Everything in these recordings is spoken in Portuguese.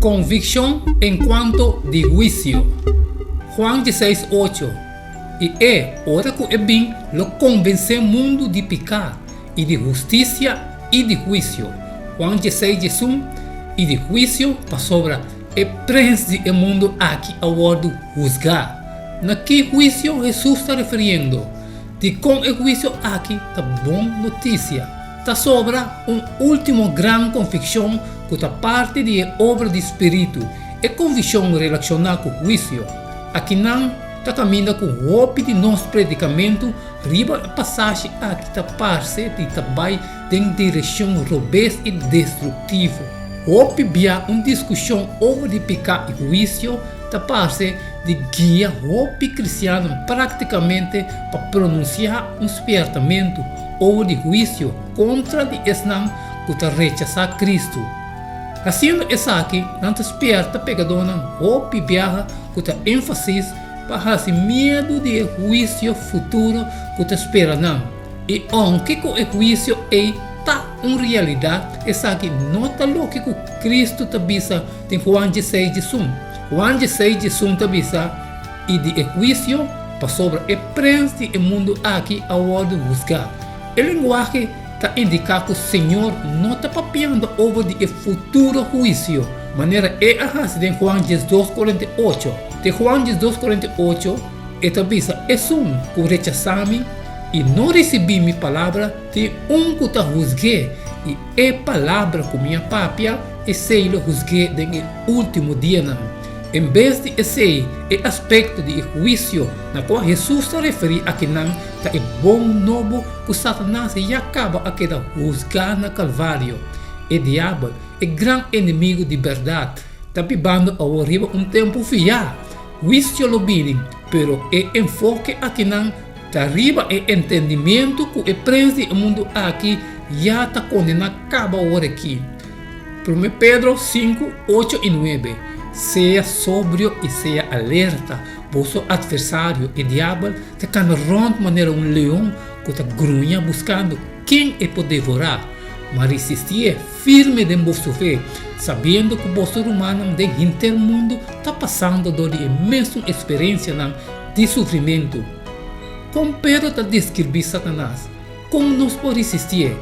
Convicción en cuanto de juicio. Juan 16:8. Y ahora que bien lo convence mundo de pecado y de justicia y de juicio. Juan 16:1. Y de juicio para sobre el príncipe del mundo aquí ahora juzgar. ¿Na qué juicio Jesús está refiriendo? De con el juicio aquí está buena noticia. Está sobre último gran convicción que está parte de la obra de espíritu. É convicção relacionada com o juízo. Aqui não está caminhando com o hope de nosso predicamento, riba a passagem aqui está parte de trabalho em direção robusta e destrutiva. Hope via uma discussão sobre pecado e juízo, está parte de guia hope cristiano praticamente para pronunciar um espertamento sobre juízo contra de esnam que está rechazar Cristo. Haciendo isso aqui, não desperta pegadona, hope viaja com ênfase para fazer medo de juízo futuro que te espera não. E aunque o juízo é uma realidade, isso aqui não está lógico Cristo te avisa em Juan 16:1. Juan 16:1 te avisa e de juízo para sobre o príncipe do mundo aqui ao buscar. O linguagem está indicando que o Senhor não está papiando sobre o futuro juízo. Maneira é a razão de Juan 12:48. De Juan 12:48, esta avisa é que rechazame e não recebi minha palavra de que está juzgue e é palavra com minha papia e sei lo juzgue no último dia não. Em vez de esse aspecto de juízo na qual Jesus se refere aqui não, é bom novo que Satanás já acaba a quedar juzgar na Calvário. O diabo é grande inimigo de verdade, está vivendo ao arriba tempo fiar. Juízo lo viene, pero o enfoque aqui não está arriba o entendimento que o príncipe do mundo aqui já está condenado acaba hora aqui. 1 Pedro 5:8 e 9. Seja sóbrio e seja alerta. Vosso adversário, o diabo, te canarrão de maneira leão que te grunha buscando quem é pode devorar. Mas resistir firme de vossa fé, sabendo que o vosso humano de intermundo está passando por imensa experiência de sofrimento. Como Pedro está descrevendo Satanás, como nós podemos resistir?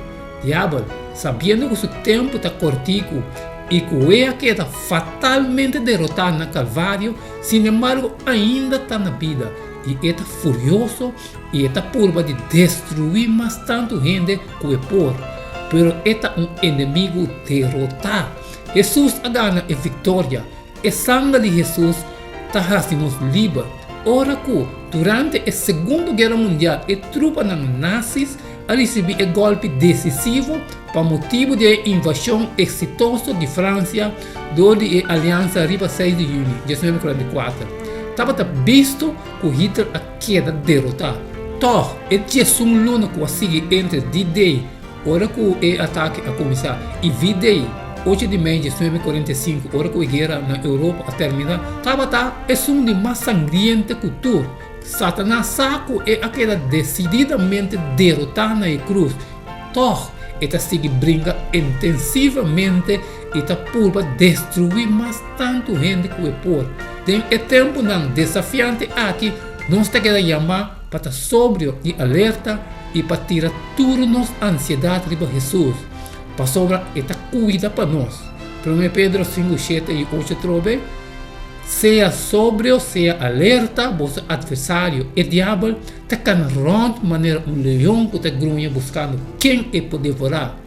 Diabo, sabendo que o seu tempo está cortico, e que ela queda fatalmente derrotada na Calvário, sin embargo, ainda está na vida. E está furioso e está por de destruir mais tanto gente que é por. Pero está inimigo derrotado. Jesus ganha a vitória. A sangue de Jesus está fazendo-nos livres. Ora que, durante a Segunda Guerra Mundial, a tropa nazis recebeu um golpe decisivo para motivo de invasão exitosa de França durante a Aliança Riba 6 de junho de 1944. Estava visto que Hitler a queda derrotado. Então, é um luna que sigue entre D-Day, hora que o ataque a começar, e V-Day, 8 de maio de 1945, hora que a guerra na Europa a terminar, estava de mais sangrienta cultura. Satanás saco a queda decididamente derrotada na cruz. Então, esta sigue brinca intensivamente e está por destruir mais tanto gente que é por. Tem tempo não desafiante aqui, nós temos que chamar para estar sóbrio e alerta e para tirar tudo nossa ansiedade para Jesus. Para sobra, esta cuida para nós. 1 Pedro 5:7 e 8 trove. Seja sóbrio, seja alerta, vosso adversário, o diabo, te canarrão de maneira leão que te grunha buscando quem é pode devorar.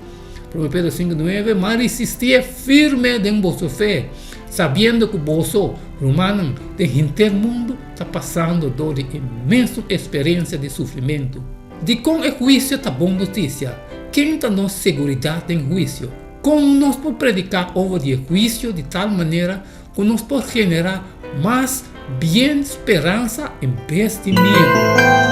1 Pedro 5:9, mas resistir firme em vossa fé, sabendo que vosso humano de intermundo está passando por imensa experiência de sofrimento. De com o juízo está boa notícia. Quem está nossa segurança em juízo? Como nós podemos predicar sobre o juízo de tal maneira que nos pode generar mais bem esperança em vez de medo.